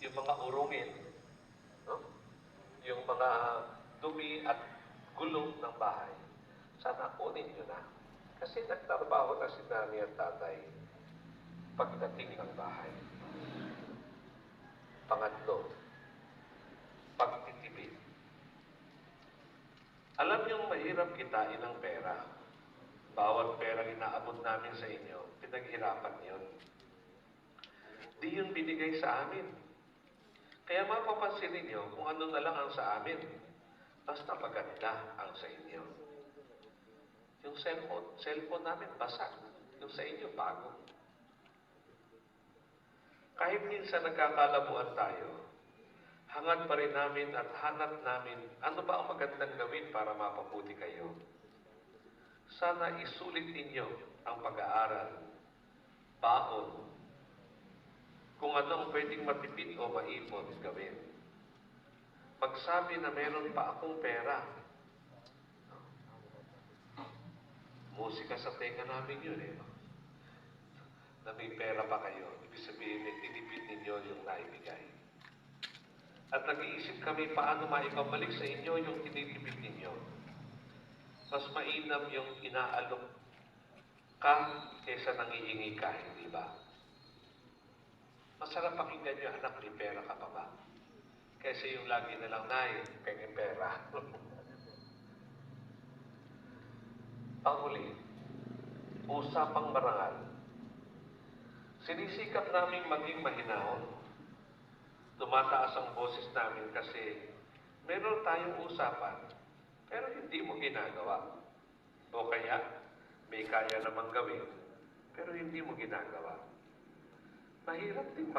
yung mga urungin, no? Yung mga dumi at gulong ng bahay, sana kunin nyo na. Kasi nagtrabaho na si nanay at tatay pagdating ng bahay. Pangatlo, pagtitipid. Alam niyong mahirap kitain ang pera. Bawat pera inaabot namin sa inyo, pinaghirapan yun. Di yun binigay sa amin. Kaya mapapansin ninyo kung ano na lang ang sa amin. Basta maganda ang sa inyo. Yung cellphone namin basag. Yung sa inyo bago. Kahit minsan nagkakalabuan tayo, hangad pa rin namin at hanap namin ano ba ang magandang gawin para mapabuti kayo. Sana isulit ninyo ang pag-aaral, baon, kung anong pwedeng matipid o maipon gawin. Pagsabi na meron pa akong pera, musika sa tenga namin yun eh. Na may pera pa kayo, ibig sabihin may tinipid ninyo yung naibigay. At nag-iisip kami paano maipabalik sa inyo yung tinitipid ninyo. Mas mainam yung inaalok ka kaysa nangihingi ka, hindi ba? Masarap pakinggan nyo, anak, may pera ka pa ba? Kaysa yung lagi na lang, nay, pengen pera. Panghuli, usapang marangal. Sinisikap naming maging mahinahon. Tumataas ang boses namin kasi meron tayong usapan, pero hindi mo ginagawa. O kaya, may kaya namang gawin, pero hindi mo ginagawa. Mahirap din